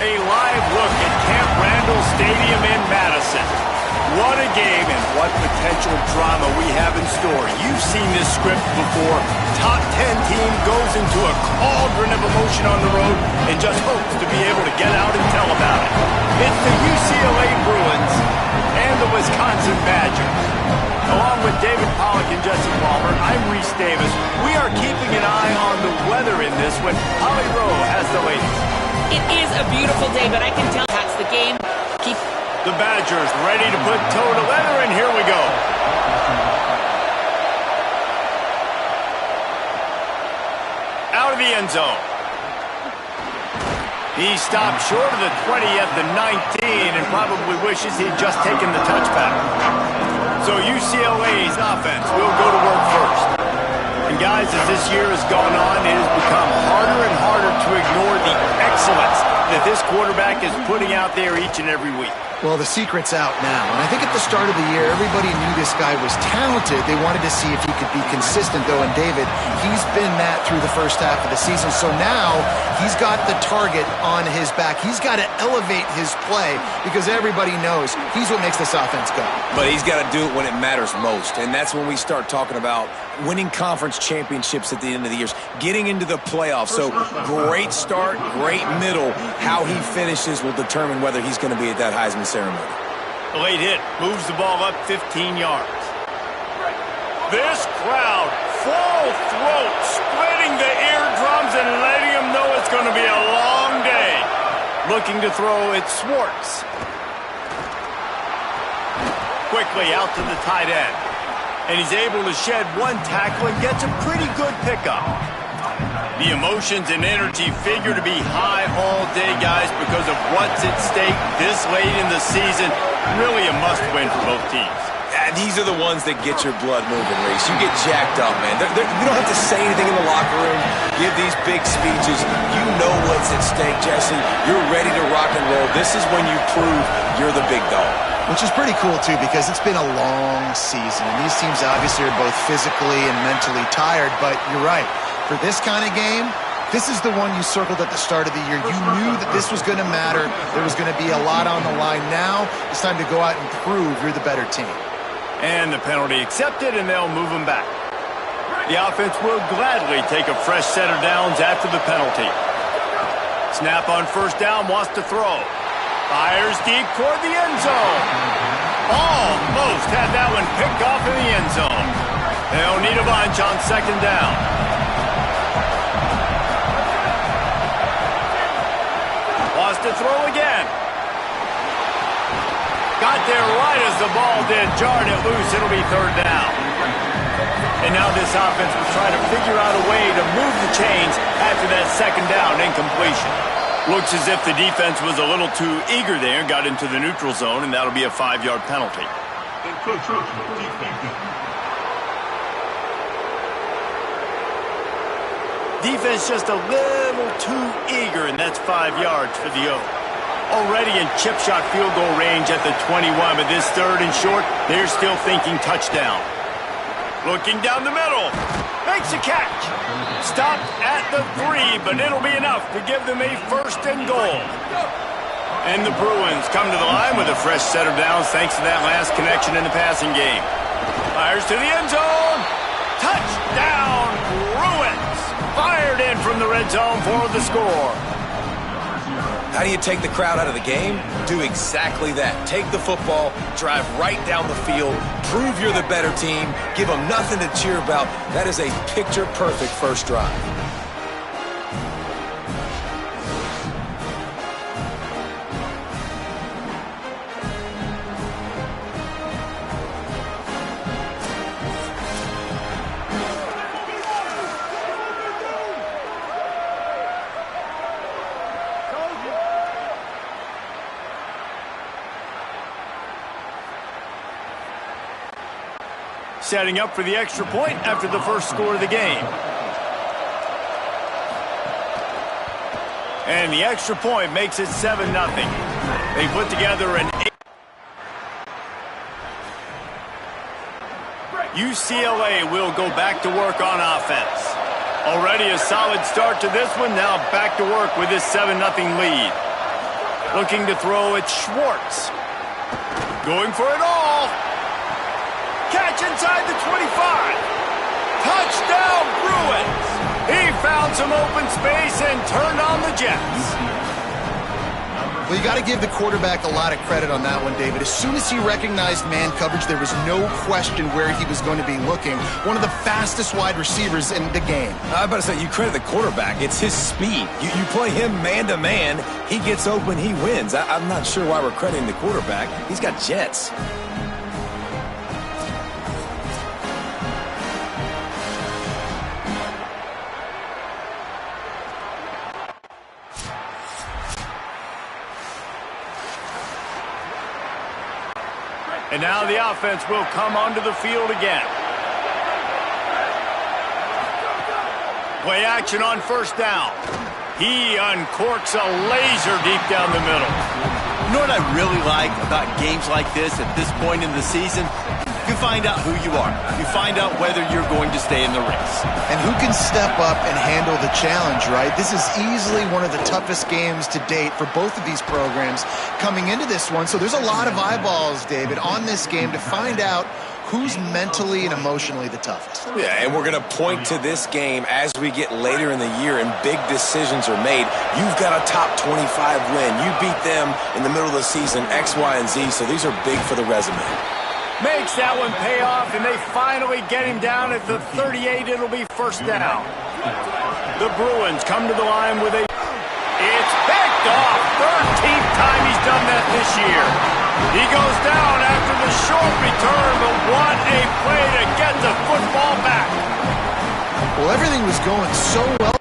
A live look at Camp Randall Stadium in Madison. What a game and what potential drama we have in store. You've seen this script before. Top 10 team goes into a cauldron of emotion on the road and just hopes to be able to get out and tell about it. It's the UCLA Bruins and the Wisconsin Badgers. Along with David Pollack and Jesse Palmer, I'm Reese Davis. We are keeping an eye on the weather in this one. Holly Rowe has the latest. It is a beautiful day, but I can tell that's the game. The Badgers ready to put toe to leather, and here we go. Out of the end zone. He stopped short of the 20 at the 19 and probably wishes he'd just taken the touchback. So UCLA's offense will go to work first. And guys, as this year has gone on, it has become harder and harder to ignore the excellence that this quarterback is putting out there each and every week. Well, the secret's out now, and I think at the start of the year, everybody knew this guy was talented. They wanted to see if he could be consistent, though, and David, he's been that through the first half of the season. So now he's got the target on his back. He's got to elevate his play because everybody knows he's what makes this offense go. But he's got to do it when it matters most, and that's when we start talking about winning conference championships at the end of the years, getting into the playoffs. So great start, great middle. How he finishes will determine whether he's going to be at that Heisman ceremony. The late hit moves the ball up 15 yards. This crowd, full throat, splitting the eardrums and letting them know it's going to be a long day. Looking to throw, it's Schwartz. Quickly out to the tight end. And he's able to shed one tackle and gets a pretty good pickup. The emotions and energy figure to be high all day, guys, because of what's at stake this late in the season. Really a must-win for both teams. These are the ones that get your blood moving, Reese. You get jacked up, man. You don't have to say anything in the locker room, give these big speeches. You know what's at stake, Jesse. You're ready to rock and roll. This is when you prove you're the big dog. Which is pretty cool, too, because it's been a long season. And these teams obviously are both physically and mentally tired, but you're right. For this kind of game, this is the one you circled at the start of the year. You knew that this was going to matter. There was going to be a lot on the line. Now it's time to go out and prove you're the better team. And the penalty accepted, and they'll move him back. The offense will gladly take a fresh set of downs after the penalty. Snap on first down, wants to throw. Fires deep toward the end zone. Almost had that one picked off in the end zone. They'll need a bunch on second down. Wants to throw again. Got there right as the ball did. Jarred it loose. It'll be third down. And now this offense will try to figure out a way to move the chains after that second down incompletion. Looks as if the defense was a little too eager there and got into the neutral zone, and that'll be a 5-yard penalty. Defense just a little too eager, and that's 5 yards for the O. Already in chip shot field goal range at the 21, but this third and short, they're still thinking touchdown. Looking down the middle. Makes a catch. Stopped at the 3, but it'll be enough to give them a first and goal. And the Bruins come to the line with a fresh set of downs thanks to that last connection in the passing game. Fires to the end zone. Touchdown, Bruins. Fired in from the red zone for the score. How do you take the crowd out of the game? Do exactly that. Take the football, drive right down the field, prove you're the better team, give them nothing to cheer about. That is a picture-perfect first drive. Setting up for the extra point after the first score of the game. And the extra point makes it 7-0. They put together an 8. UCLA will go back to work on offense. Already a solid start to this one. Now back to work with this 7-0 lead. Looking to throw it, Schwartz. Going for it all. Catch inside the 25. Touchdown, Bruins. He found some open space and turned on the Jets. Well, you got to give the quarterback a lot of credit on that one, David. As soon as he recognized man coverage, there was no question where he was going to be looking. One of the fastest wide receivers in the game. I was about to say, you credit the quarterback. It's his speed. You play him man-to-man, he gets open, he wins. I'm not sure why we're crediting the quarterback. He's got jets. And now the offense will come onto the field again. Play action on first down. He uncorks a laser deep down the middle. You know what I really like about games like this at this point in the season? You find out who you are. You find out whether you're going to stay in the race. And who can step up and handle the challenge, right? This is easily one of the toughest games to date for both of these programs coming into this one. So there's a lot of eyeballs, David, on this game to find out who's mentally and emotionally the toughest. Yeah, and we're going to point to this game as we get later in the year and big decisions are made. You've got a top 25 win. You beat them in the middle of the season, X, Y, and Z, so these are big for the resume. Makes that one pay off, and they finally get him down at the 38. It'll be first down. The Bruins come to the line with a... It's picked off. 13th time he's done that this year. He goes down after the short return, but what a play to get the football back. Well, everything was going so well.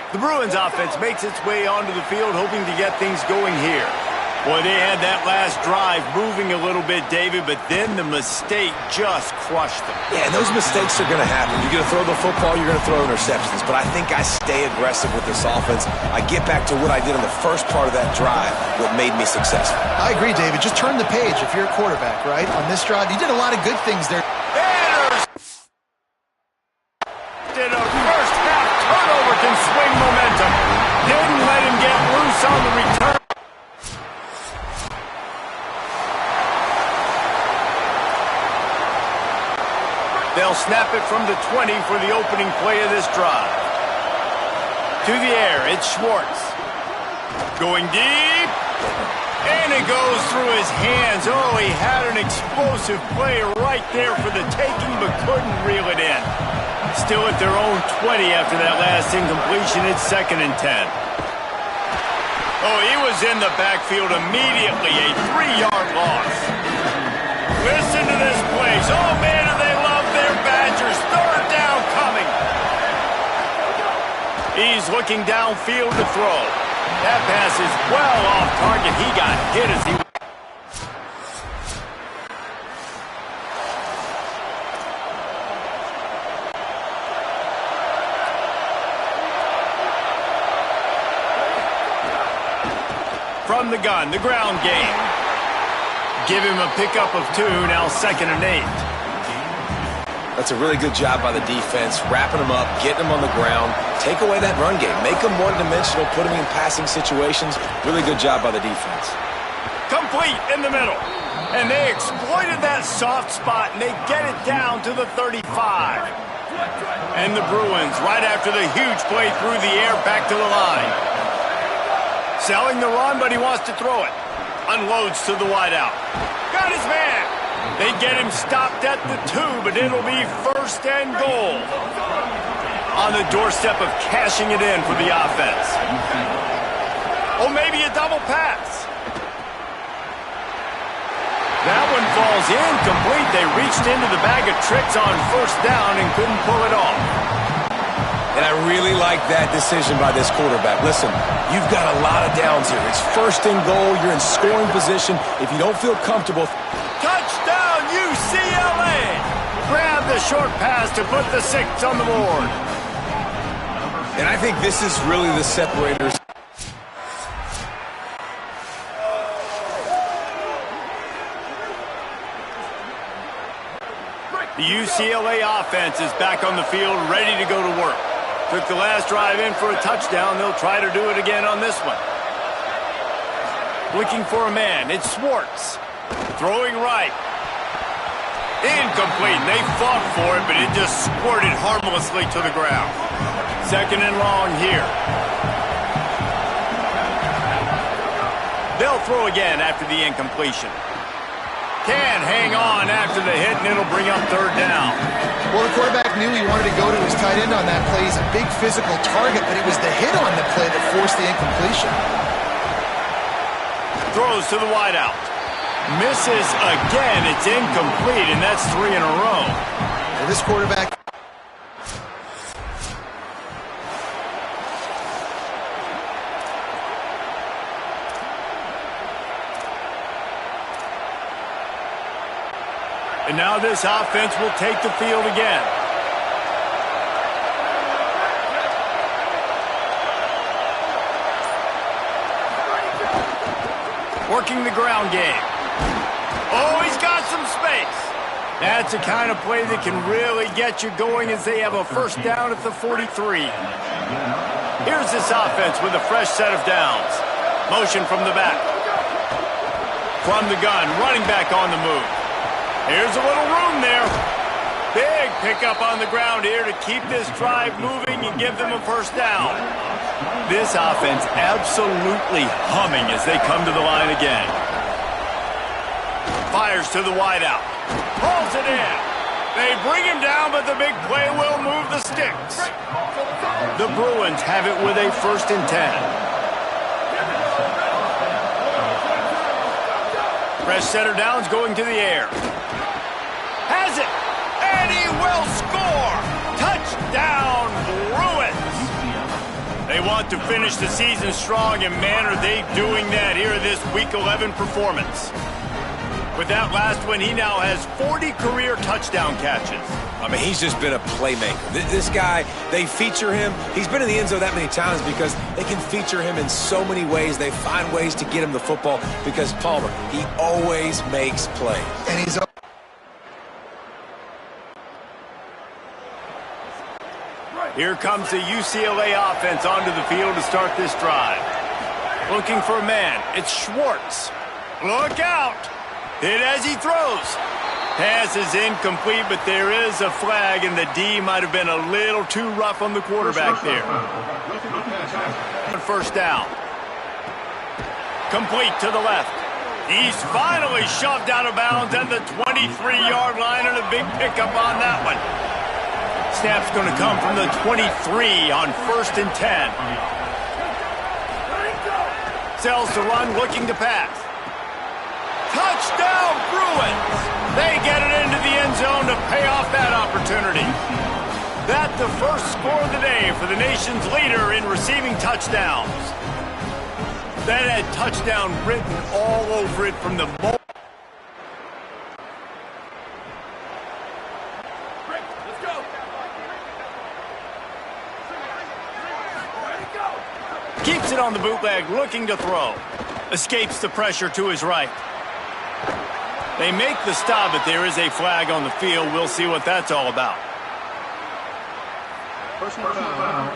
The Bruins offense makes its way onto the field, hoping to get things going here. Boy, they had that last drive moving a little bit, David, but then the mistake just crushed them. Yeah, and those mistakes are going to happen. You're going to throw the football, you're going to throw interceptions. But I think I stay aggressive with this offense. I get back to what I did in the first part of that drive, what made me successful. I agree, David. Just turn the page if you're a quarterback, right? On this drive, you did a lot of good things there. Did a first half turnover can swing momentum. Didn't let him get loose on the return. They'll snap it from the 20 for the opening play of this drive. To the air, it's Schwartz. Going deep. And it goes through his hands. Oh, he had an explosive play right there for the taking, but couldn't reel it in. Still at their own 20 after that last incompletion. It's 2nd and 10. Oh, he was in the backfield immediately. A 3-yard loss. Listen to this place. Oh, man, do they love their Badgers. 3rd down coming. He's looking downfield to throw. That pass is well off target. He got hit as he... From the gun, the ground game. Give him a pickup of 2, now 2nd and 8. That's a really good job by the defense, wrapping them up, getting them on the ground, take away that run game, make them one-dimensional, put them in passing situations. Really good job by the defense. Complete in the middle. And they exploited that soft spot, and they get it down to the 35. And the Bruins, right after the huge play through the air, back to the line. Selling the run, but he wants to throw it. Unloads to the wideout. Got his man. They get him stopped at the 2, but it'll be 1st and goal. On the doorstep of cashing it in for the offense. Oh, maybe a double pass. That one falls incomplete. They reached into the bag of tricks on 1st down and couldn't pull it off. And I really like that decision by this quarterback. Listen, you've got a lot of downs here. It's 1st and goal. You're in scoring position. If you don't feel comfortable... Touchdown, UCLA! Grab the short pass to put the 6 on the board. And I think this is really the separators. The UCLA offense is back on the field, ready to go to work. Took the last drive in for a touchdown. They'll try to do it again on this one. Looking for a man. It's Schwartz. Throwing right. Incomplete. They fought for it, but it just squirted harmlessly to the ground. Second and long here. They'll throw again after the incompletion. Can hang on after the hit, and it'll bring up third down. Well, the quarterback knew he wanted to go to his tight end on that play. He's a big physical target, but it was the hit on the play that forced the incompletion. Throws to the wideout. Misses again. It's incomplete, and that's 3 in a row. Well, this quarterback... And now this offense will take the field again. Working the ground game. Oh, he's got some space. That's the kind of play that can really get you going as they have a first down at the 43. Here's this offense with a fresh set of downs. Motion from the back. From the gun, running back on the move. Here's a little room there. Big pickup on the ground here to keep this drive moving and give them a first down. This offense absolutely humming as they come to the line again. Fires to the wideout. Pulls it in. They bring him down, but the big play will move the sticks. The Bruins have it with a 1st and 10. Fresh center downs going to the air. Has it, and he will score! Touchdown, Bruins! They want to finish the season strong, and man, are they doing that here in this Week 11 performance. With that last one, he now has 40 career touchdown catches. I mean, he's just been a playmaker. This guy, they feature him. He's been in the end zone that many times because they can feature him in so many ways. They find ways to get him the football because Palmer, he always makes plays. And he's... Here comes the UCLA offense onto the field to start this drive. Looking for a man. It's Schwartz. Look out! Hit as he throws. Pass is incomplete, but there is a flag, and the D might have been a little too rough on the quarterback there. First down. Complete to the left. He's finally shoved out of bounds at the 23-yard line, and a big pickup on that one. Snap's going to come from the 23 on 1st and 10. Sells to run, looking to pass. Touchdown, Bruins! They get it into the end zone to pay off that opportunity. That's the first score of the day for the nation's leader in receiving touchdowns. That had touchdown written all over it from the moment. Keeps it on the bootleg, looking to throw. Escapes the pressure to his right. They make the stop, but there is a flag on the field. We'll see what that's all about. Personal foul.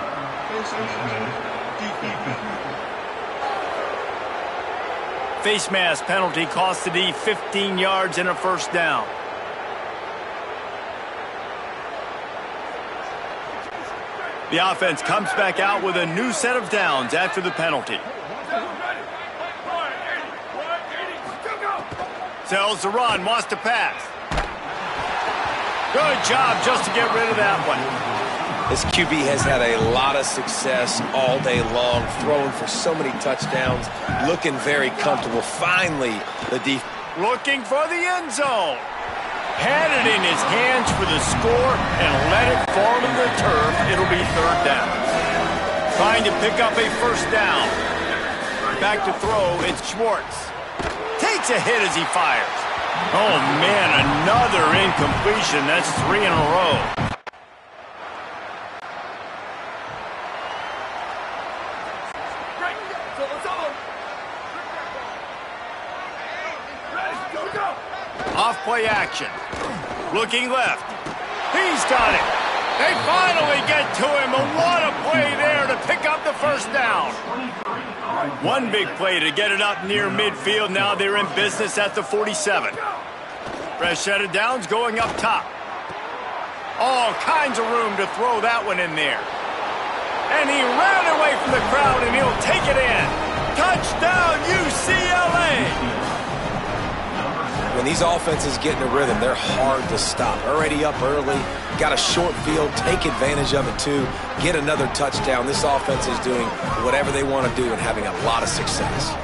Face mask penalty cost the D 15 yards and a first down. The offense comes back out with a new set of downs after the penalty. Sells the run, wants to pass. Good job just to get rid of that one. This QB has had a lot of success all day long, throwing for so many touchdowns, looking very comfortable. Finally, the defense. Looking for the end zone. Had it in his hands for the score and let it fall to the turf. It'll be third down. Trying to pick up a first down. Back to throw, it's Schwartz. Takes a hit as he fires. Oh, man, another incompletion. That's 3 in a row. Off play action. Looking left. He's got it. They finally get to him, and what a play there to pick up the first down. One big play to get it up near midfield. Now they're in business at the 47. Fresh set of downs going up top. All kinds of room to throw that one in there. And he ran away from the crowd, and he'll take it in. Touchdown, UCLA! When these offenses get in a rhythm, they're hard to stop. Already up early, got a short field, take advantage of it too, get another touchdown. This offense is doing whatever they want to do and having a lot of success.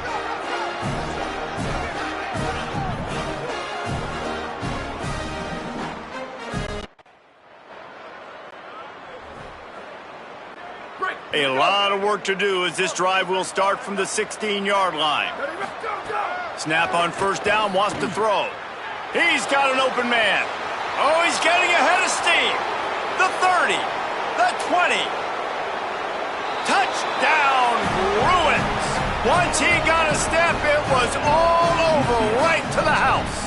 A lot of work to do as this drive will start from the 16-yard line. Snap on first down, wants to throw. He's got an open man. Oh, he's getting ahead of steam. The 30, the 20. Touchdown, Bruins. Once he got a step, it was all over right to the house.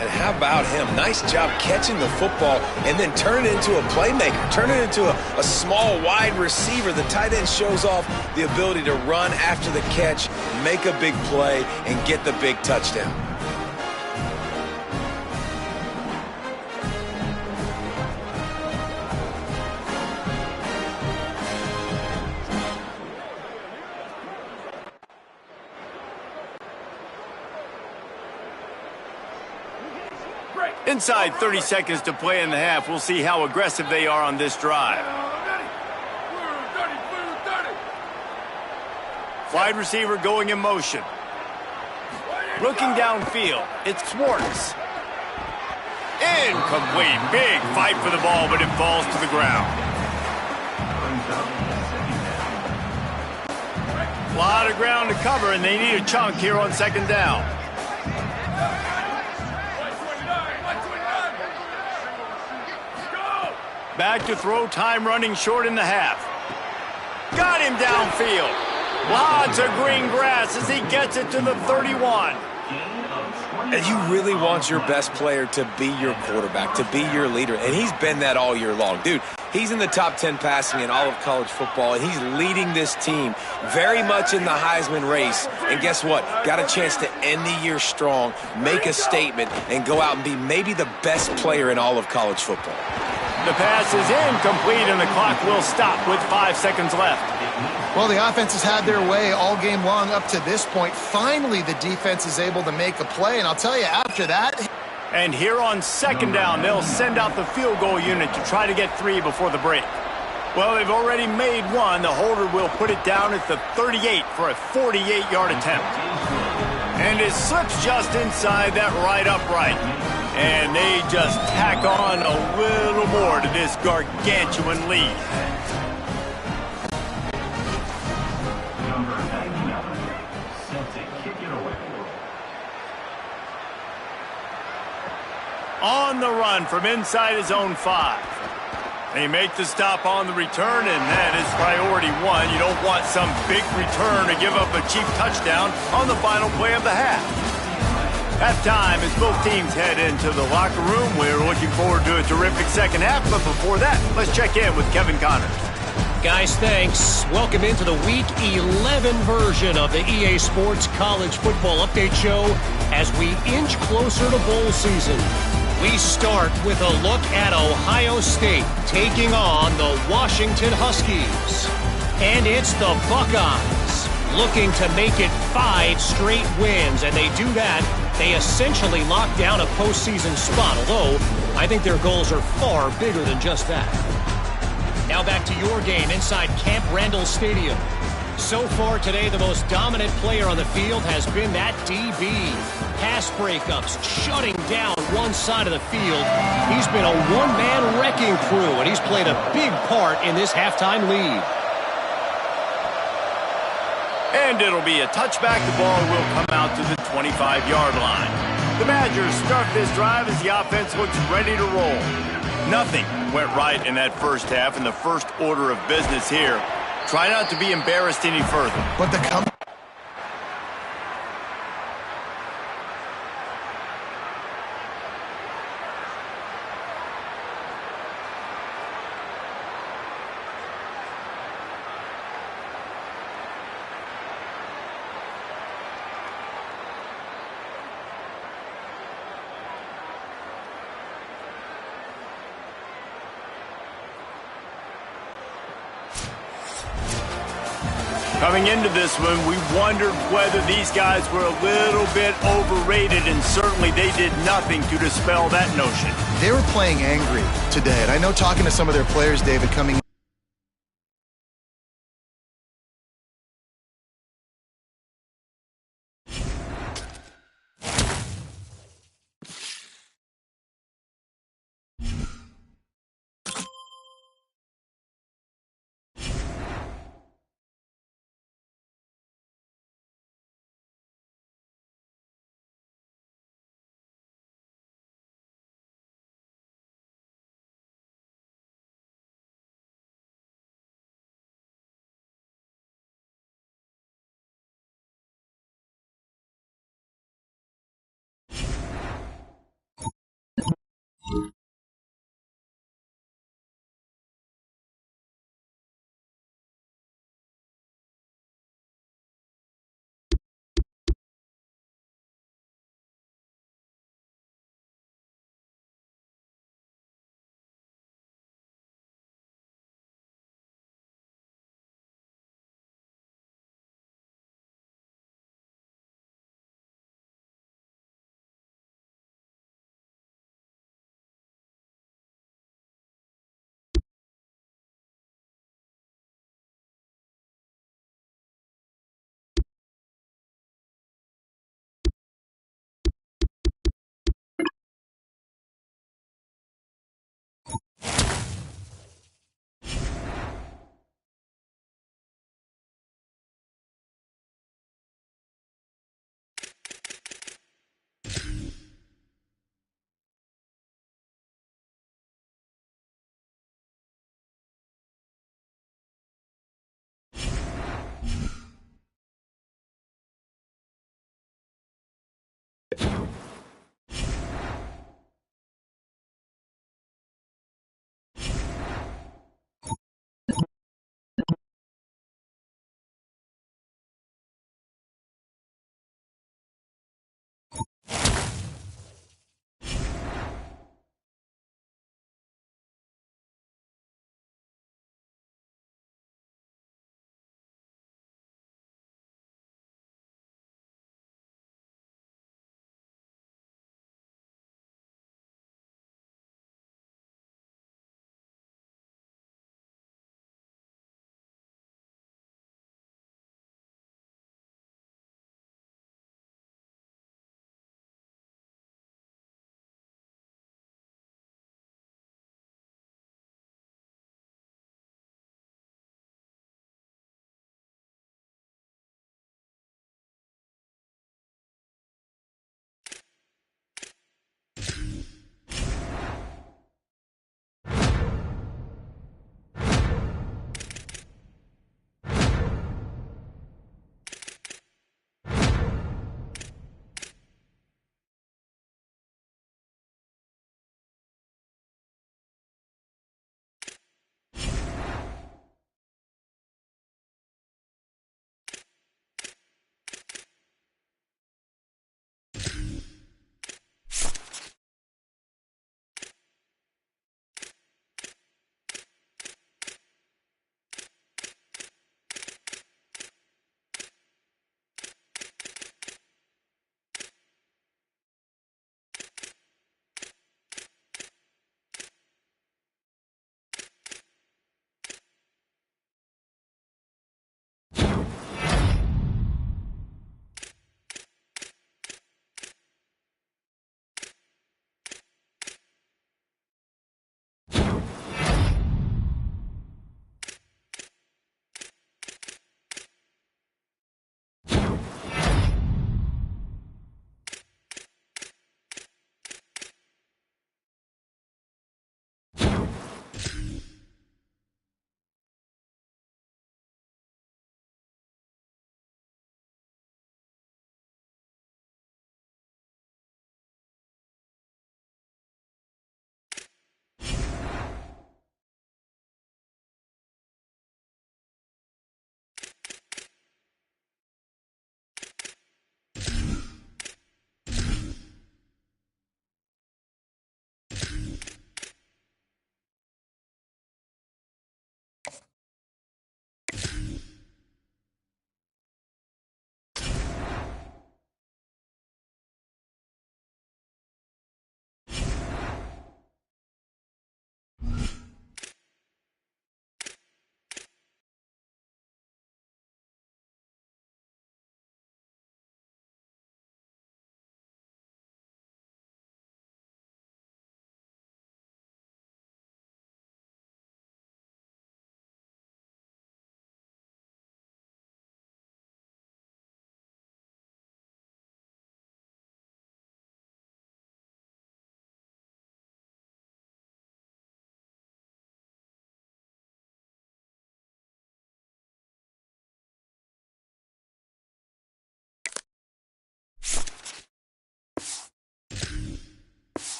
And how about him? Nice job catching the football and then turn it into a playmaker. Turn it into a small, wide receiver. The tight end shows off the ability to run after the catch, make a big play, and get the big touchdown. Inside 30 seconds to play in the half. We'll see how aggressive they are on this drive. Wide receiver going in motion. Looking downfield. It's Schwartz. Incomplete. Big fight for the ball, but it falls to the ground. A lot of ground to cover, and they need a chunk here on second down. Back to throw, time running short in the half. Got him downfield. Lots of green grass as he gets it to the 31. And you really want your best player to be your quarterback, to be your leader. And he's been that all year long. Dude, he's in the top 10 passing in all of college football, and he's leading this team very much in the Heisman race. And guess what? Got a chance to end the year strong, make a statement, and go out and be maybe the best player in all of college football. The pass is incomplete, and the clock will stop with 5 seconds left. Well, the offense has had their way all game long up to this point. Finally, the defense is able to make a play, and I'll tell you, after that... And here on second down, they'll send out the field goal unit to try to get 3 before the break. Well, they've already made 1. The holder will put it down at the 38 for a 48-yard attempt. And it slips just inside that right upright. And they just tack on a little more to this gargantuan lead. On the run from inside his own 5. They make the stop on the return, and that is priority 1. You don't want some big return to give up a cheap touchdown on the final play of the half. Halftime as both teams head into the locker room. We're looking forward to a terrific second half, but before that, let's check in with Kevin Connors. Guys, thanks. Welcome into the Week 11 version of the EA Sports College Football Update Show as we inch closer to bowl season. We start with a look at Ohio State taking on the Washington Huskies. And it's the Buckeyes looking to make it 5 straight wins, and they do that. They essentially lock down a postseason spot, although I think their goals are far bigger than just that. Now back to your game inside Camp Randall Stadium. So far today, the most dominant player on the field has been that DB. Pass breakups, shutting down one side of the field. He's been a one-man wrecking crew, and he's played a big part in this halftime lead. And it'll be a touchback. The ball will come out to the 25-yard line. The Badgers start this drive as the offense looks ready to roll. Nothing went right in that first half, and the first order of business here. Try not to be embarrassed any further. But the Coming into this one, we wondered whether these guys were a little bit overrated, and certainly they did nothing to dispel that notion. They were playing angry today, and I know talking to some of their players, David, coming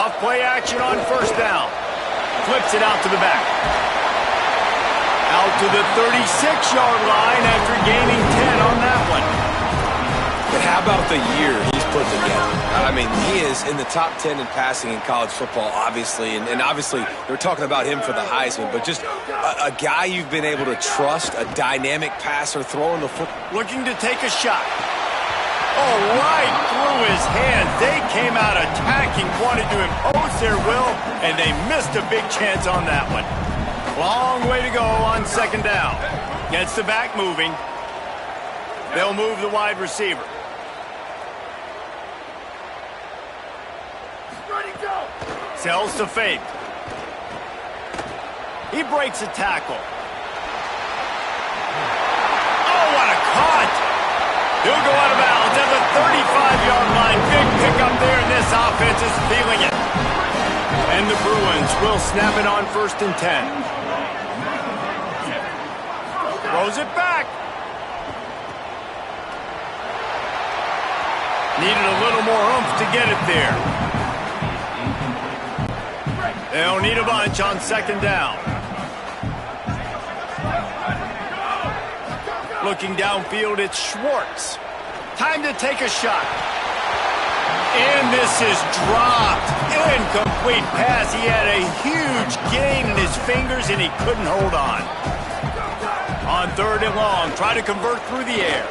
Off play action on first down. Flips it out to the back. Out to the 36-yard line after gaining 10 on that one. But how about the year he's put together? I mean, he is in the top 10 in passing in college football, obviously. And obviously, they're talking about him for the Heisman. But just a guy you've been able to trust, a dynamic passer, throwing the football. Looking to take a shot. Oh, right through his hands. They came out attacking, wanted to impose their will, and they missed a big chance on that one. Long way to go on second down. Gets the back moving. They'll move the wide receiver. Sells to fake. He breaks a tackle. Oh, what a cut! He'll go out of bounds at the 35-yard line. Big pickup there, and this offense is feeling it. And the Bruins will snap it on 1st and 10. Throws it back. Needed a little more oomph to get it there. They'll need a bunch on 2nd down. Looking downfield, it's Schwartz. Time to take a shot. And this is dropped. Incomplete pass. He had a huge gain in his fingers, and he couldn't hold on. On 3rd and long, try to convert through the air.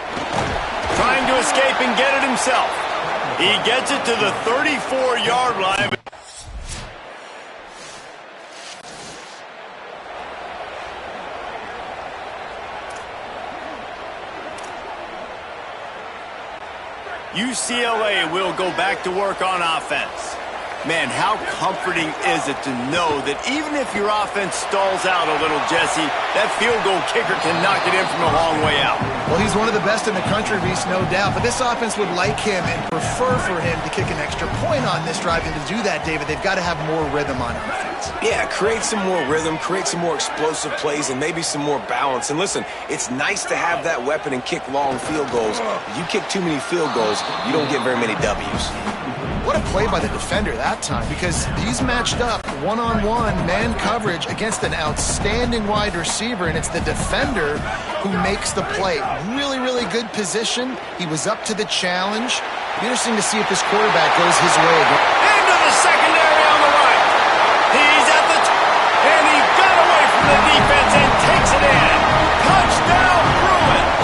Trying to escape and get it himself. He gets it to the 34-yard line. UCLA will go back to work on offense. Man, how comforting is it to know that even if your offense stalls out a little, Jesse, that field goal kicker can knock it in from a long way out. Well, he's one of the best in the country, Reese, no doubt. But this offense would like him and prefer for him to kick an extra point on this drive. And to do that, David, they've got to have more rhythm on offense. Yeah, create some more rhythm, create some more explosive plays, and maybe some more balance. And listen, it's nice to have that weapon and kick long field goals. If you kick too many field goals, you don't get very many W's. What a play by the defender that time, because he's matched up one-on-one man coverage against an outstanding wide receiver, and it's the defender who makes the play. Really, really good position. He was up to the challenge. Be interesting to see if this quarterback goes his way again. Into the secondary on the right. He's at the and he got away from the defense and takes it in. Touchdown, Bruins.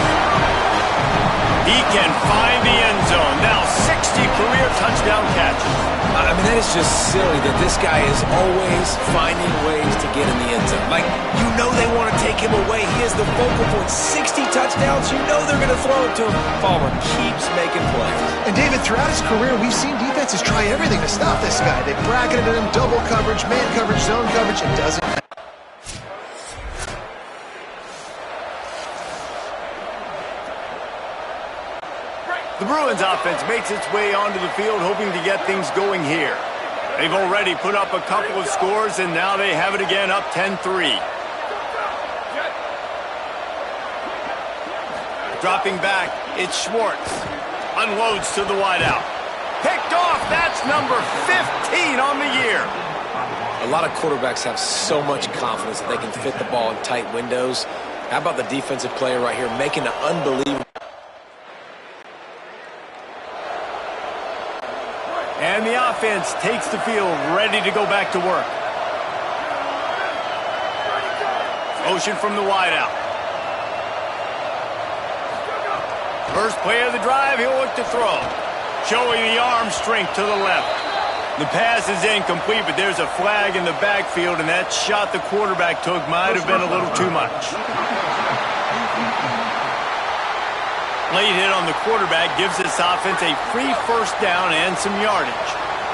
He can find the end zone. Now 60 career touchdown catches. I mean, that is just silly that this guy is always finding ways to get in the end zone. Like, you know they want to take him away. He is the focal point. 60 touchdowns, you know they're going to throw it to him. Palmer keeps making plays. And David, throughout his career, we've seen defenses try everything to stop this guy. They bracketed him, double coverage, man coverage, zone coverage. It doesn't matter. The Bruins offense makes its way onto the field, hoping to get things going here. They've already put up a couple of scores, and now they have it again, up 10-3. Dropping back, it's Schwartz. Unloads to the wideout. Picked off, that's number 15 on the year. A lot of quarterbacks have so much confidence that they can fit the ball in tight windows. How about the defensive player right here making an unbelievable... And the offense takes the field, ready to go back to work. Motion from the wideout. First play of the drive, he'll look to throw. Showing the arm strength to the left. The pass is incomplete, but there's a flag in the backfield, and that shot the quarterback took might have been a little too much. Late hit on the quarterback gives this offense a free first down and some yardage.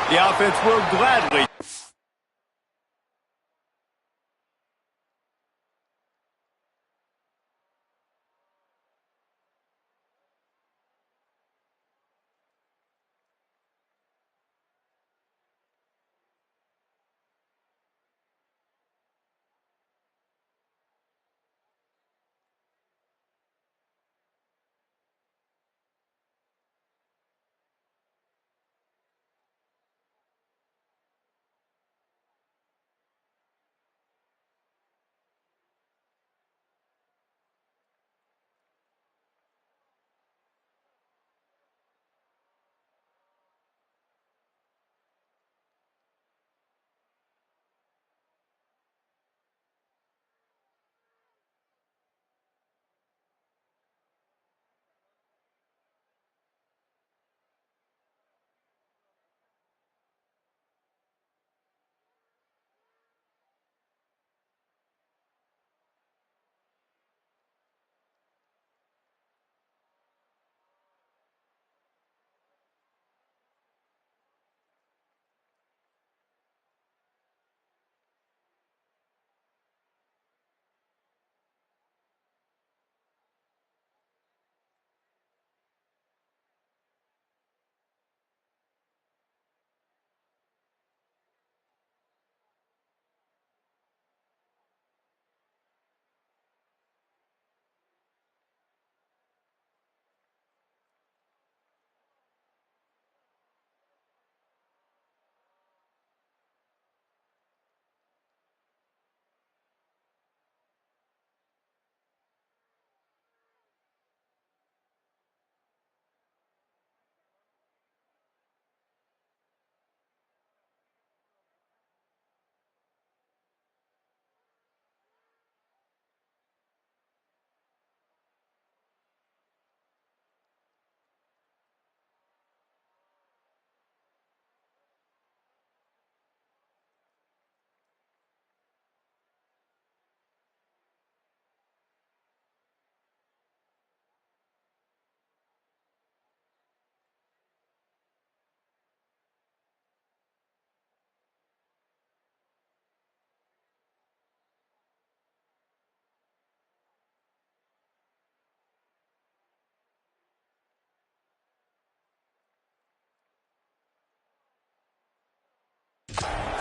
The offense will gladly...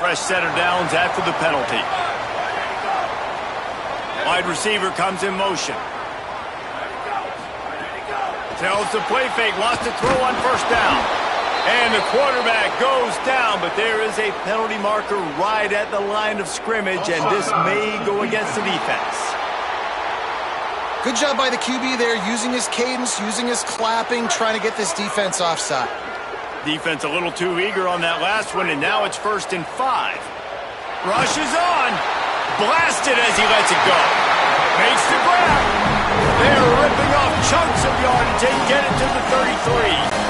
Fresh set of downs after the penalty. Wide receiver comes in motion. Tells the play fake, wants to throw on first down. And the quarterback goes down, but there is a penalty marker right at the line of scrimmage, and this may go against the defense. Good job by the QB there, using his cadence, using his clapping, trying to get this defense offside. Defense a little too eager on that last one, and now it's 1st and 5. Rush is on. Blasted as he lets it go. Makes the grab. They're ripping off chunks of yardage and get it to the 33.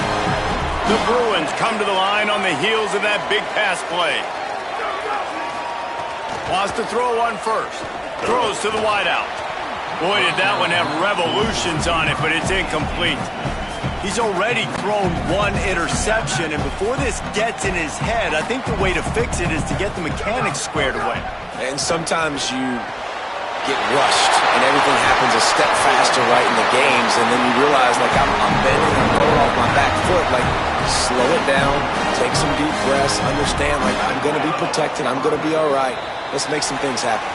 The Bruins come to the line on the heels of that big pass play. Wants to throw on first. Throws to the wideout. Boy, did that one have revolutions on it, but it's incomplete. He's already thrown one interception, and before this gets in his head, I think the way to fix it is to get the mechanics squared away. And sometimes you get rushed, and everything happens a step faster right in the games, and then you realize, like, I'm bending, I'm going off my back foot. Like, slow it down, take some deep breaths, understand, like, I'm going to be protected, I'm going to be all right. Let's make some things happen.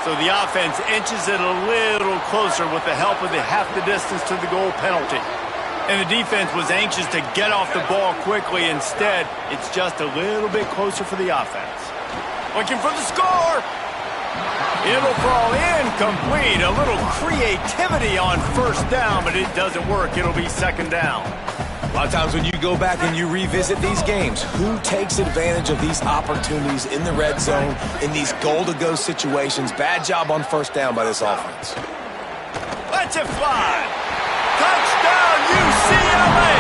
So the offense inches it a little closer with the help of the half the distance to the goal penalty. And the defense was anxious to get off the ball quickly. Instead, it's just a little bit closer for the offense. Looking for the score. It'll fall incomplete. A little creativity on first down, but it doesn't work. It'll be 2nd down. A lot of times when you go back and you revisit these games, who takes advantage of these opportunities in the red zone, in these goal-to-go situations? Bad job on first down by this offense. Let's it fly. Touchdown, UCLA.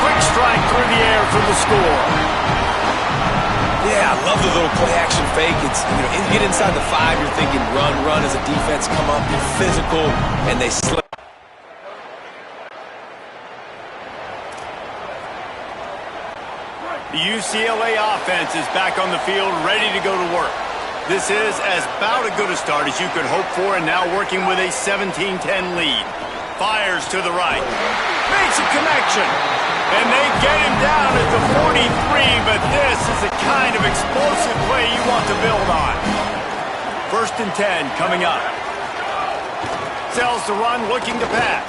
Quick strike through the air for the score. Yeah, I love the little play-action fake. It's, you get inside the 5, you're thinking run as a defense come up, you're physical, and they slip. The UCLA offense is back on the field, ready to go to work. This is as about as good a start as you could hope for, and now working with a 17-10 lead. Fires to the right. Makes a connection. And they get him down at the 43, but this is the kind of explosive play you want to build on. 1st and 10 coming up. Sells the run, looking to pass.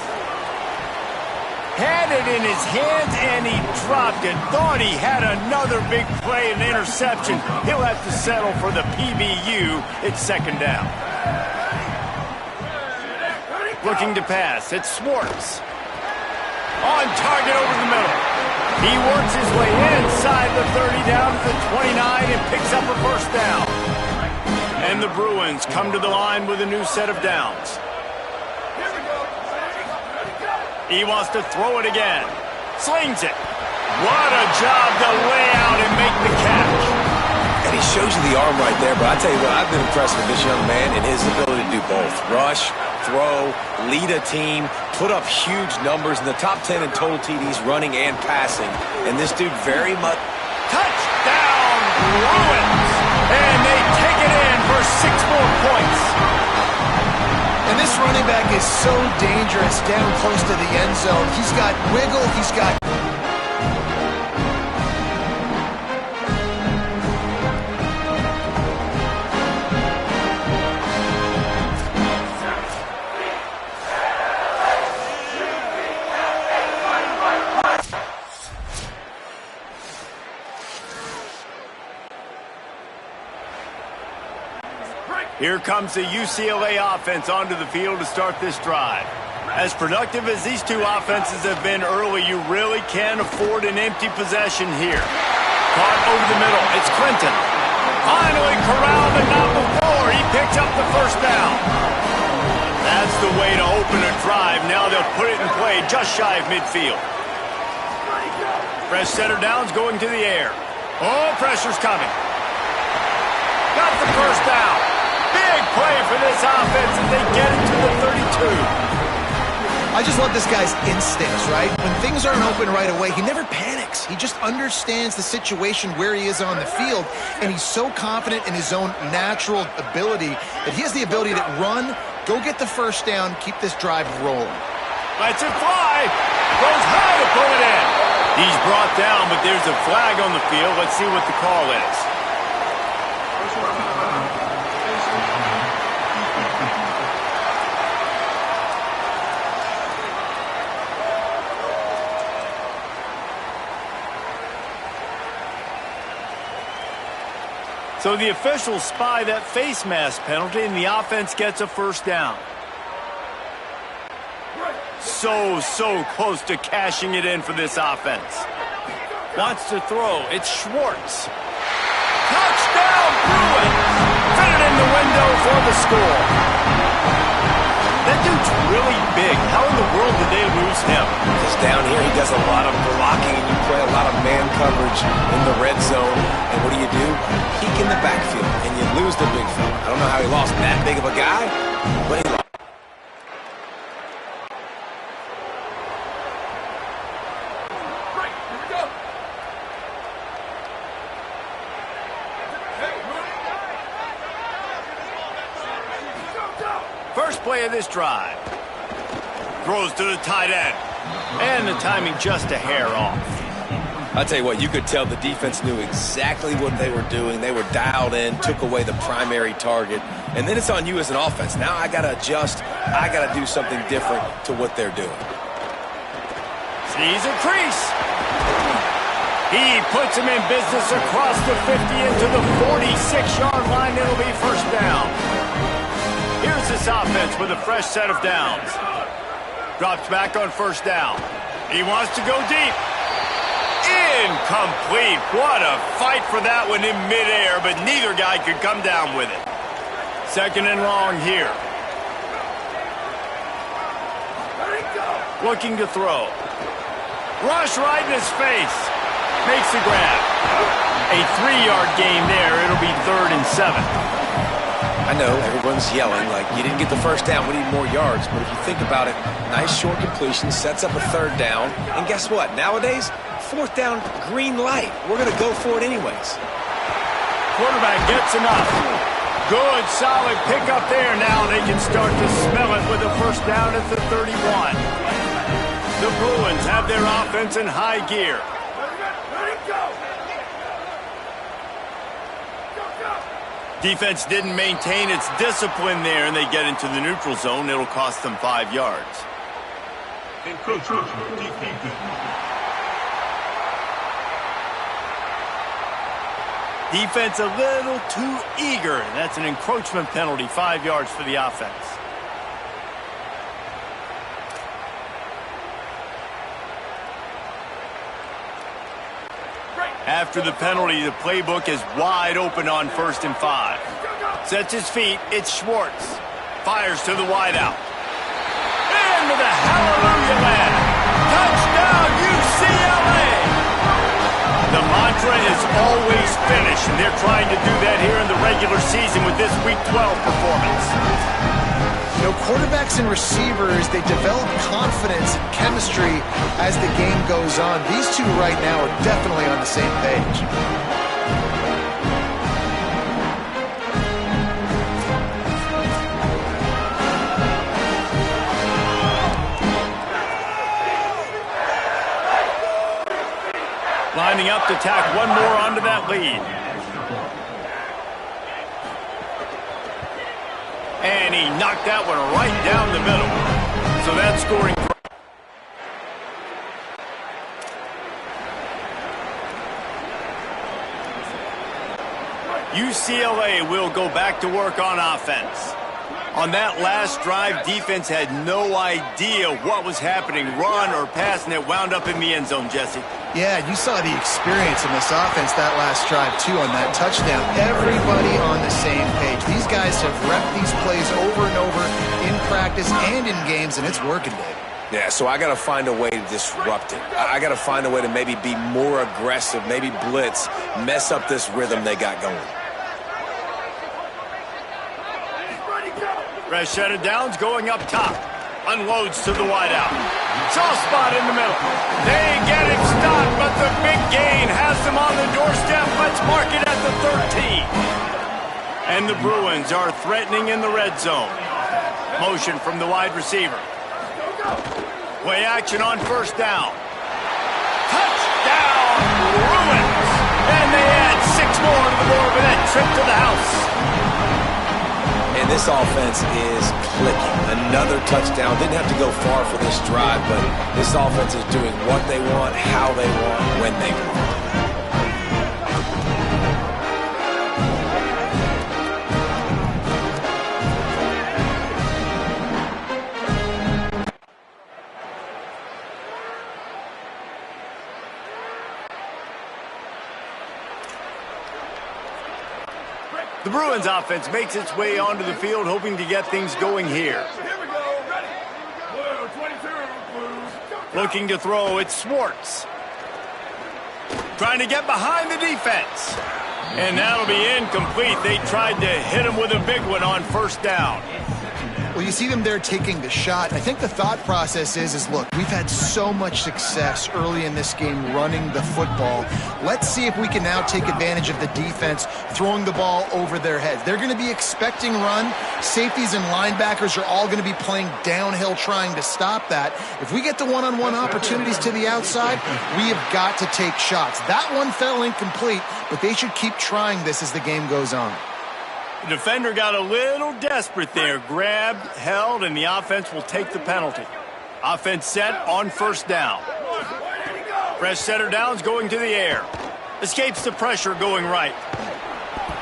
Had it in his hands, and he dropped it. Thought he had another big play, an interception. He'll have to settle for the PBU. It's 2nd down. Looking to pass. It's Swartz. On target over the middle. He works his way inside the 30 down to the 29 and picks up a first down. And the Bruins come to the line with a new set of downs. He wants to throw it again. Slings it. What a job to lay out and make the catch. And he shows you the arm right there, but I tell you what, I've been impressed with this young man and his ability to do both. Rush, throw, lead a team, put up huge numbers in the top 10 in total TDs running and passing. And this dude very much... Touchdown, Bruins! And they take it in for 6 more points. And this running back is so dangerous down close to the end zone. He's got wiggle, he's got... Here comes the UCLA offense onto the field to start this drive. As productive as these two offenses have been early, you really can't afford an empty possession here. Caught over the middle. It's Clinton. Finally corralled, but not before. He picked up the first down. That's the way to open a drive. Now they'll put it in play just shy of midfield. Fresh set of downs going to the air. Oh, pressure's coming. Got the first down. Big play for this offense as they get it to the 32. I just love this guy's instincts, right? When things aren't open right away, he never panics. He just understands the situation where he is on the field, and he's so confident in his own natural ability that he has the ability to run, Go get the first down. Keep this drive rolling. Lets it fly. Goes high to pull it in. He's brought down, but there's a flag on the field. Let's see what the call is. So the officials spy that face mask penalty, and the offense gets a first down. So close to cashing it in for this offense. Wants to throw. It's Schwartz. Touchdown, Bruins! Fitted in the window for the score. That dude's really big. How in the world did they lose him? Because down here he does a lot of blocking, and you play a lot of man coverage in the red zone. And what do? Peek in the backfield, and you lose the big fella. I don't know how he lost that big of a guy, but he lost. First play of this drive. Throws to the tight end. And the timing just a hair off. I'll tell you what, you could tell the defense knew exactly what they were doing. They were dialed in, took away the primary target. And then it's on you as an offense. Now I got to adjust. I got to do something different to what they're doing. Sees a crease. He puts him in business across the 50 into the 46-yard line. It'll be first down. Here's this offense with a fresh set of downs. Drops back on first down. He wants to go deep. Incomplete. What a fight for that one in midair, but neither guy could come down with it. Second and long here. Looking to throw. Rush right in his face. Makes the grab. A 3-yard gain there. It'll be 3rd and 7. I know everyone's yelling like you didn't get the first down, we need more yards. But if you think about it, nice short completion, sets up a 3rd down. And guess what? Nowadays, 4th down, green light. We're going to go for it anyways. Quarterback gets enough. Good, solid pickup there. Now they can start to smell it with a first down at the 31. The Bruins have their offense in high gear. Defense didn't maintain its discipline there, and they get into the neutral zone. It'll cost them 5 yards. Defense a little too eager. That's an encroachment penalty, 5 yards for the offense. After the penalty, the playbook is wide open on 1st and 5. Sets his feet. It's Schwartz. Fires to the wideout. Into the hallelujah land. Touchdown, UCLA! The mantra is always finish, and they're trying to do that here in the regular season with this Week 12 performance. You know, quarterbacks and receivers, they develop confidence and chemistry as the game goes on. These two right now are definitely on the same page. Lining up to tack one more onto that lead. And he knocked that one right down the middle. So that's scoring. UCLA will go back to work on offense. On that last drive, defense had no idea what was happening, run or pass, and it wound up in the end zone, Jesse. Yeah, you saw the experience in this offense that last drive, too, on that touchdown. Everybody on the same page. These guys have repped these plays over and over in practice and in games, and it's working, Dave. Yeah, so I got to find a way to disrupt it. I got to find a way to maybe be more aggressive, maybe blitz, mess up this rhythm they got going. Fresh set of downs going up top. Unloads to the wideout. Soft spot in the middle. They get him stopped, but the big gain has them on the doorstep. Let's mark it at the 13. And the Bruins are threatening in the red zone. Motion from the wide receiver. Play action on first down. Touchdown, Bruins! And they add 6 more to the board with that trip to the house. And this offense is clicking. Another touchdown. Didn't have to go far for this drive, but this offense is doing what they want, how they want, when they want. The Bruins offense makes its way onto the field, hoping to get things going here. Looking to throw, it's Schwartz. Trying to get behind the defense. And that'll be incomplete. They tried to hit him with a big one on first down. Well, you see them there taking the shot. I think the thought process is look, we've had so much success early in this game running the football. Let's see if we can now take advantage of the defense throwing the ball over their heads. They're going to be expecting run. Safeties and linebackers are all going to be playing downhill trying to stop that. If we get the one-on-one opportunities to the outside, we have got to take shots. That one fell incomplete, but they should keep trying this as the game goes on. The defender got a little desperate there. Grabbed, held, and the offense will take the penalty. Offense set on first down. Fresh setter downs going to the air. Escapes the pressure going right.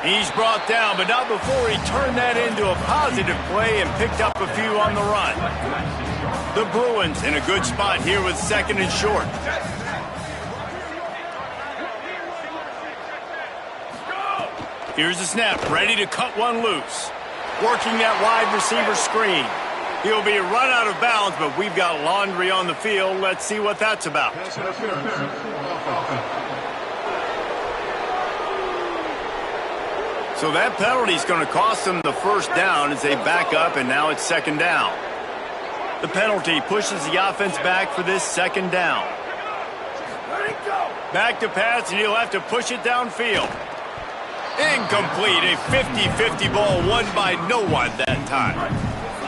He's brought down, but not before he turned that into a positive play and picked up a few on the run. The Bruins in a good spot here with second and short. Here's the snap, ready to cut one loose. Working that wide receiver screen. He'll be run out of bounds, but we've got laundry on the field. Let's see what that's about. So that penalty's going to cost them the first down as they back up, and now it's second down. The penalty pushes the offense back for this second down. Back to pass, and he'll have to push it downfield. Incomplete, a 50-50 ball won by no one that time.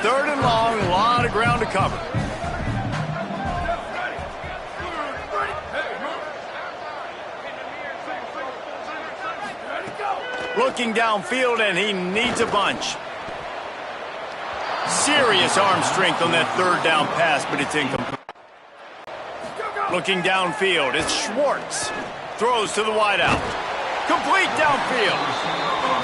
Third and long, a lot of ground to cover. Looking downfield, and he needs a bunch. Serious arm strength on that third down pass, but it's incomplete. Looking downfield, it's Schwartz. Throws to the wideout. Complete downfield.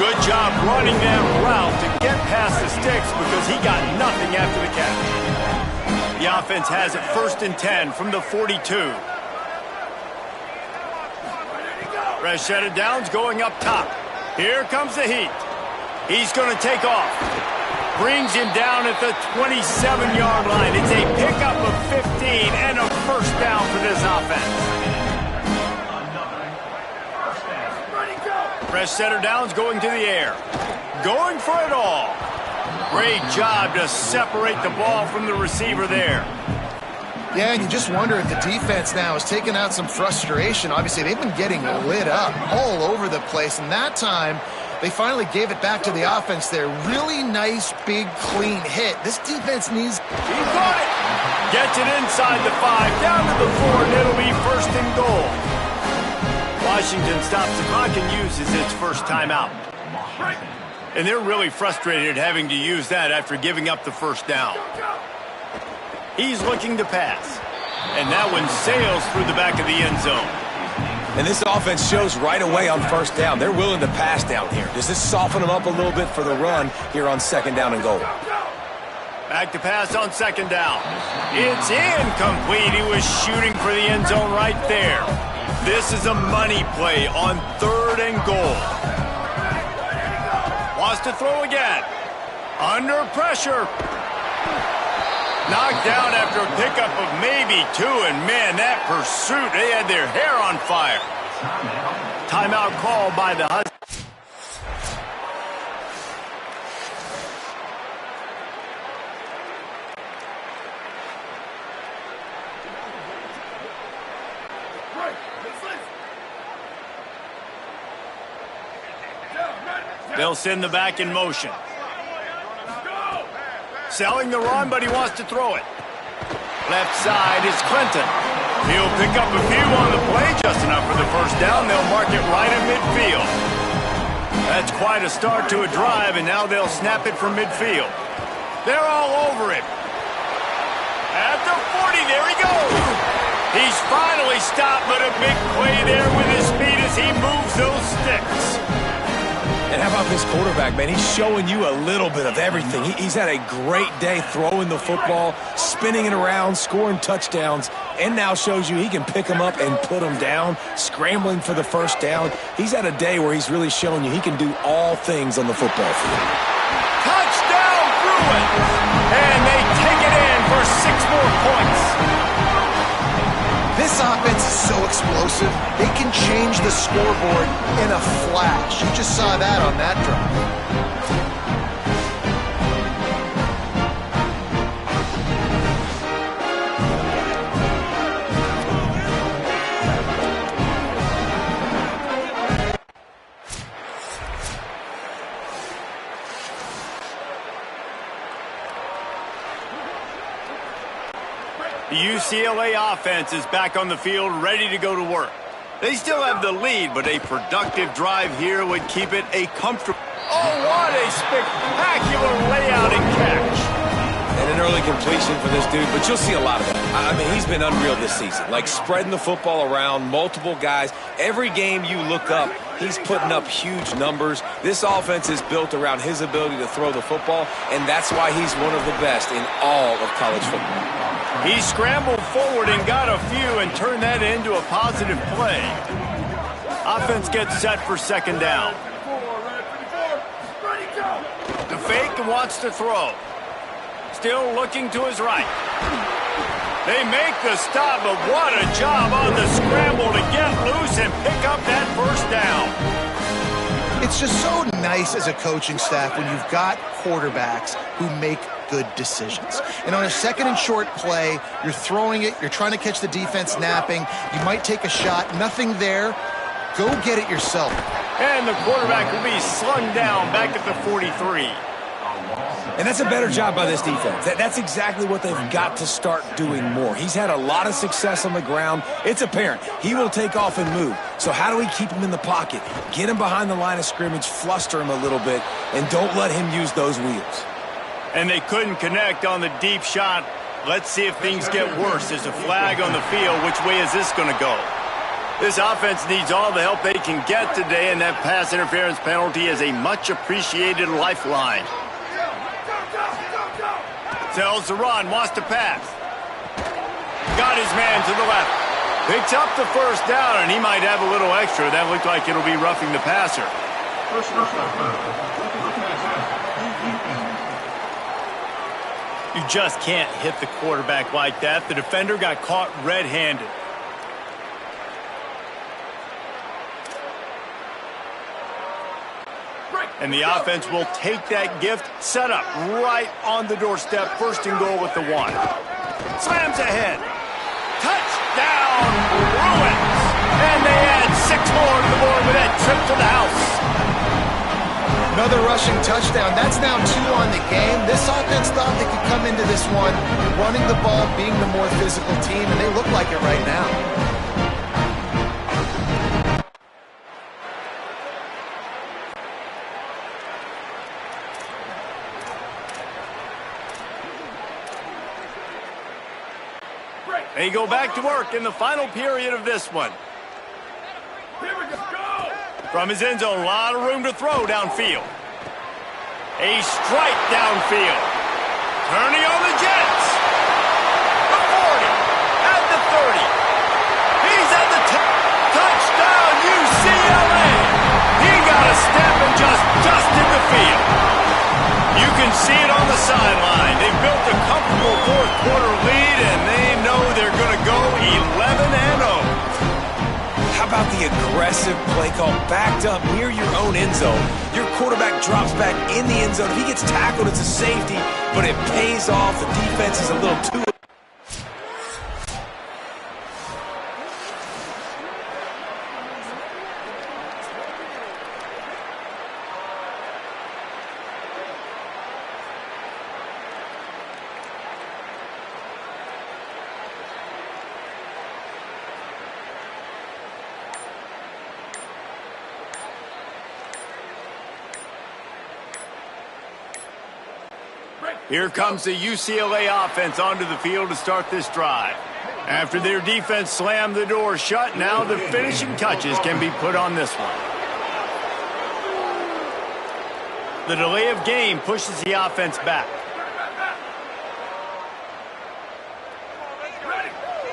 Good job running that route to get past the sticks because he got nothing after the catch. The offense has it first and 10 from the 42. Fresh set of downs going up top. Here comes the heat. He's going to take off. Brings him down at the 27-yard line. It's a pickup of 15 and a first down for this offense. Fresh setter downs going to the air. Going for it all. Great job to separate the ball from the receiver there. Yeah, and you just wonder if the defense now is taking out some frustration. Obviously, they've been getting lit up all over the place, and that time they finally gave it back to the offense there. Really nice, big, clean hit. This defense needs... He got it! Gets it inside the 5, down to the 4, and it'll be first and goal. Washington stops the clock and uses its first timeout. And they're really frustrated having to use that after giving up the first down. He's looking to pass. And that one sails through the back of the end zone. And this offense shows right away on first down. They're willing to pass down here. Does this soften them up a little bit for the run here on second down and goal? Back to pass on second down. It's incomplete. He was shooting for the end zone right there. This is a money play on third and goal. Wants to throw again. Under pressure. Knocked down after a pickup of maybe 2, and man, that pursuit, they had their hair on fire. Timeout called by the Huskies. They'll send the back in motion. Selling the run, but he wants to throw it. Left side is Clinton. He'll pick up a few on the play, just enough for the first down. They'll mark it right at midfield. That's quite a start to a drive, and now they'll snap it from midfield. They're all over him. At the 40, there he goes. He's finally stopped, but a big play there with his speed as he moves those sticks. And how about this quarterback, man? He's showing you a little bit of everything. He's had a great day throwing the football, spinning it around, scoring touchdowns, and now shows you he can pick them up and put them down, scrambling for the first down. He's had a day where he's really showing you he can do all things on the football field. Touchdown, Bruins! And they take it in for 6 more points. This offense is so explosive, they can change the scoreboard in a flash. You just saw that on that drive. The UCLA offense is back on the field, ready to go to work. They still have the lead, but a productive drive here would keep it a comfortable... Oh, what a spectacular layout and catch. And an early completion for this dude, but you'll see a lot of that. I mean, he's been unreal this season. Like, spreading the football around, multiple guys. Every game you look up, he's putting up huge numbers. This offense is built around his ability to throw the football, and that's why he's one of the best in all of college football. He scrambled forward and got a few and turned that into a positive play. Offense gets set for second down. The fake and wants to throw. Still looking to his right. They make the stop, but what a job on the scramble to get loose and pick up that first down. It's just so nice as a coaching staff when you've got quarterbacks who make good decisions. And on a second and short play, you're throwing it, you're trying to catch the defense napping, you might take a shot, nothing there. Go get it yourself. And the quarterback will be slung down back at the 43. And that's a better job by this defense. That's exactly what they've got to start doing more. He's had a lot of success on the ground. It's apparent he will take off and move. So how do we keep him in the pocket? Get him behind the line of scrimmage, fluster him a little bit, and don't let him use those wheels. And they couldn't connect on the deep shot. Let's see if things get worse. There's a flag on the field. Which way is this going to go? This offense needs all the help they can get today, and that pass interference penalty is a much-appreciated lifeline. Tells the run, wants to pass. Got his man to the left. Picks up the first down, and he might have a little extra. That looked like it'll be roughing the passer. You just can't hit the quarterback like that. The defender got caught red-handed. And the offense will take that gift, set up right on the doorstep, first and goal with the 1. Slams ahead. Touchdown, Bruins! And they add 6 more to the board with that trip to the house. Another rushing touchdown. That's now 2 on the game. This offense thought they could come into this one running the ball, being the more physical team, and they look like it right now. They go back to work in the final period of this one. From his end zone, a lot of room to throw downfield. A strike downfield. Turning on the Jets. The 40. At the 30. He's at the touchdown, UCLA. He got a step and just dusted the field. You can see it on the sideline. They built a comfortable fourth-quarter lead, and they know they're going to go 11-0. How about the aggressive play call backed up near your own end zone? Your quarterback drops back in the end zone. If he gets tackled, it's a safety, but it pays off. The defense is a little too... Here comes the UCLA offense onto the field to start this drive. After their defense slammed the door shut, now the finishing touches can be put on this one. The delay of game pushes the offense back.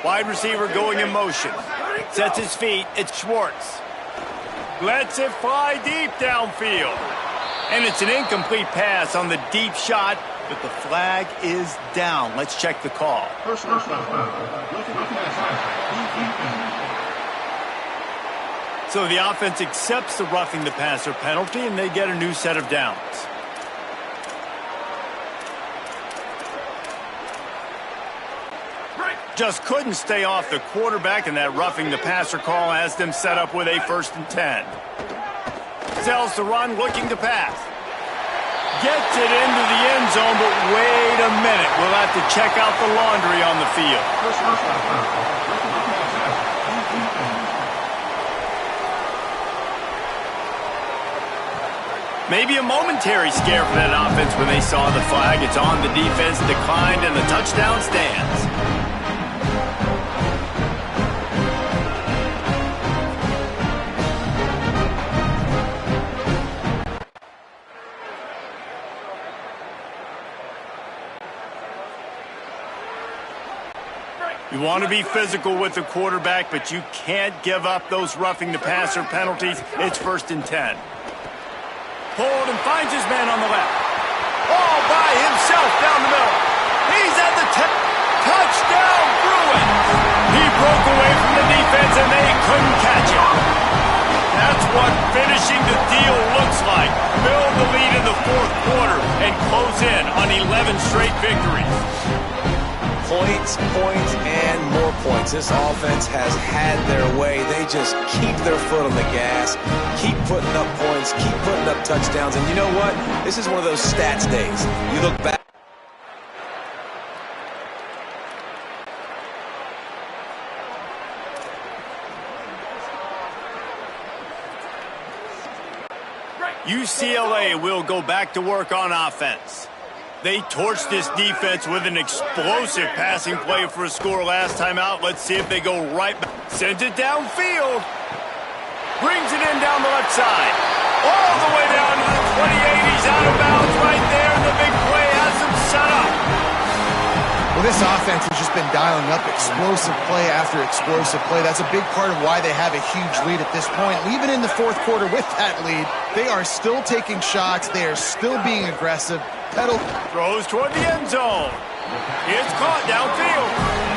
Wide receiver going in motion. Sets his feet. It's Schwartz. Lets it fly deep downfield. And it's an incomplete pass on the deep shot, but the flag is down. Let's check the call. So the offense accepts the roughing the passer penalty, and they get a new set of downs. Just couldn't stay off the quarterback, and that roughing the passer call has them set up with a 1st and 10. Sells the run, looking to pass. Gets it into the end zone, but wait a minute. We'll have to check out the laundry on the field. Maybe a momentary scare for that offense when they saw the flag. It's on, the defense declined, and the touchdown stands. You want to be physical with the quarterback, but you can't give up those roughing the passer penalties. It's 1st and 10. Pulled and finds his man on the left. All by himself down the middle. He's at the touchdown, Bruins. He broke away from the defense and they couldn't catch him. That's what finishing the deal looks like. Build the lead in the 4th quarter and close in on 11 straight victories. Points, points, and more points. This offense has had their way. They just keep their foot on the gas, keep putting up points, keep putting up touchdowns. And you know what? This is one of those stats days. You look back. UCLA will go back to work on offense. They torched this defense with an explosive passing play for a score last time out. Let's see if they go right back. Sends it downfield. Brings it in down the left side. All the way down to the 28. He's out of bounds right there. The big play has him set up. Well, this offense has just been dialing up explosive play after explosive play. That's a big part of why they have a huge lead at this point. Even in the 4th quarter with that lead, they are still taking shots. They are still being aggressive. Pedal. Throws toward the end zone. It's caught downfield.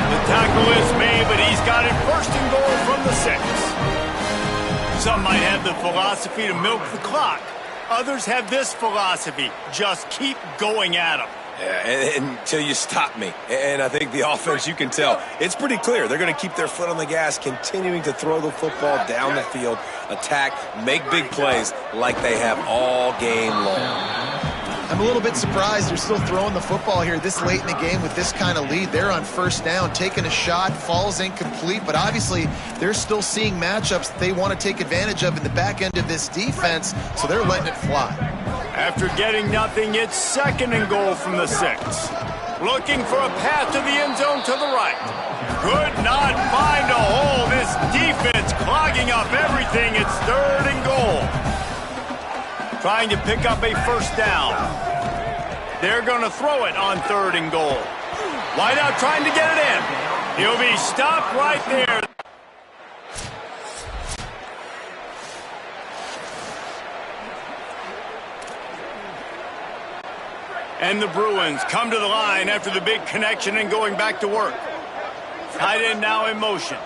The tackle is made, but he's got it 1st and goal from the 6. Some might have the philosophy to milk the clock. Others have this philosophy. Just keep going at them. Yeah, until you stop me. And I think the offense, you can tell, it's pretty clear. They're going to keep their foot on the gas, continuing to throw the football down the field, attack, make big plays like they have all game long. I'm a little bit surprised they're still throwing the football here this late in the game with this kind of lead. They're on 1st down, taking a shot, falls incomplete, but obviously they're still seeing matchups that they want to take advantage of in the back end of this defense, so they're letting it fly. After getting nothing, it's 2nd and goal from the 6. Looking for a path to the end zone to the right. Could not find a hole. This defense clogging up everything. It's 3rd and goal. Trying to pick up a 1st down. They're going to throw it on 3rd and goal. Wide out trying to get it in. He'll be stopped right there. And the Bruins come to the line after the big connection and going back to work. Tight end now in motion.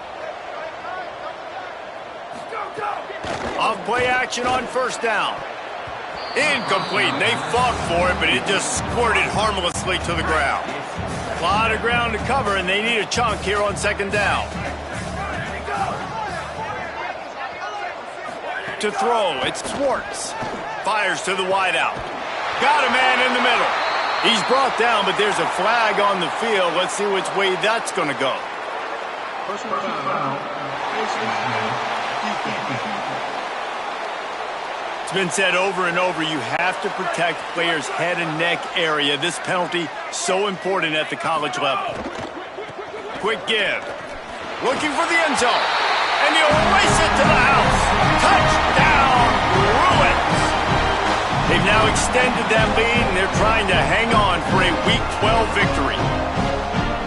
Off play action on 1st down. Incomplete. They fought for it, but it just squirted harmlessly to the ground. A lot of ground to cover, and they need a chunk here on 2nd down. To throw, it's Schwartz. Fires to the wideout. Got a man in the middle. He's brought down, but there's a flag on the field. Let's see which way that's going to go. Personal foul. It's been said over and over, you have to protect players' head and neck area. This penalty, so important at the college level. Quick give. Looking for the end zone. And he'll race it to the house. Touchdown, Bruins. They've now extended that lead, and they're trying to hang on for a Week 12 victory.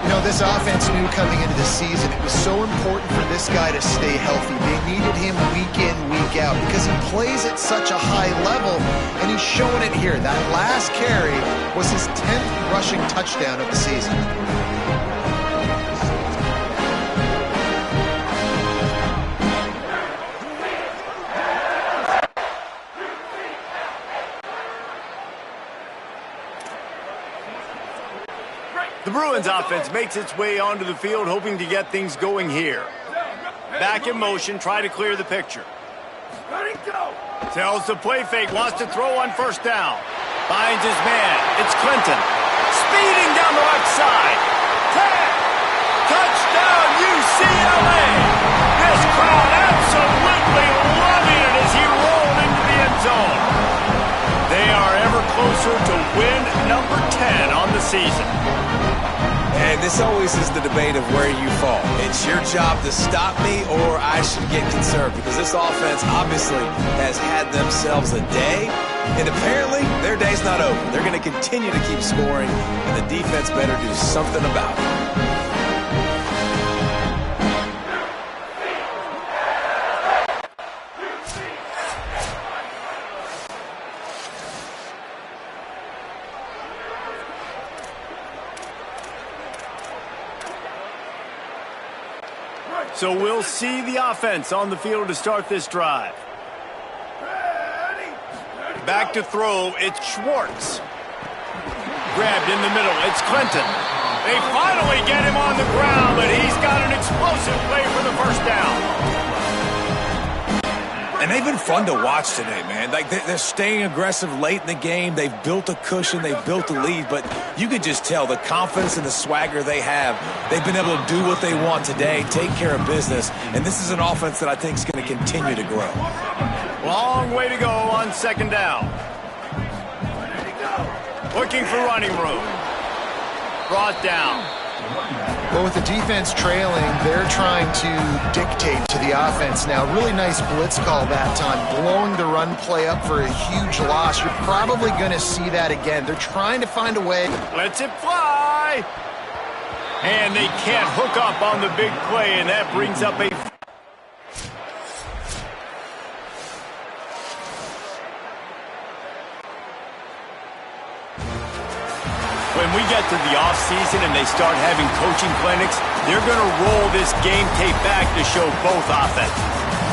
You know, this offense knew coming into the season it was so important for this guy to stay healthy. They needed him week in, week out because he plays at such a high level, and he's showing it here. That last carry was his 10th rushing touchdown of the season. The Bruins offense makes its way onto the field, hoping to get things going here. Back in motion, try to clear the picture. Tells the play fake, wants to throw on first down. Finds his man. It's Clinton. Speeding down the left side. Touchdown, UCLA! This crowd absolutely loving it as he rolled into the end zone. They are ever closer to win number 10 on the season. And this always is the debate of where you fall. It's your job to stop me or I should get concerned because this offense obviously has had themselves a day, and apparently their day's not over. They're going to continue to keep scoring, and the defense better do something about it. So we'll see the offense on the field to start this drive. Back to throw, it's Schwartz. Grabbed in the middle, it's Clinton. They finally get him on the ground, but he's got an explosive play for the first down. And they've been fun to watch today, man. Like they're staying aggressive late in the game. They've built a cushion. They've built a lead. But you could just tell the confidence and the swagger they have. They've been able to do what they want today, take care of business. And this is an offense that I think is going to continue to grow. Long way to go on second down. Looking for running room. Brought down. Well, with the defense trailing, they're trying to dictate to the offense now. Really nice blitz call that time, blowing the run play up for a huge loss. You're probably going to see that again. They're trying to find a way. Lets it fly. And they can't hook up on the big play, and that brings up a... When we get to the offseason and they start having coaching clinics, they're going to roll this game tape back to show both offenses.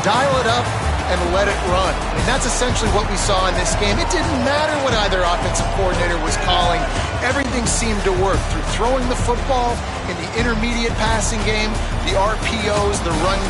Dial it up and let it run. And that's essentially what we saw in this game. It didn't matter what either offensive coordinator was calling. Everything seemed to work through throwing the football in the intermediate passing game, the RPOs, the run.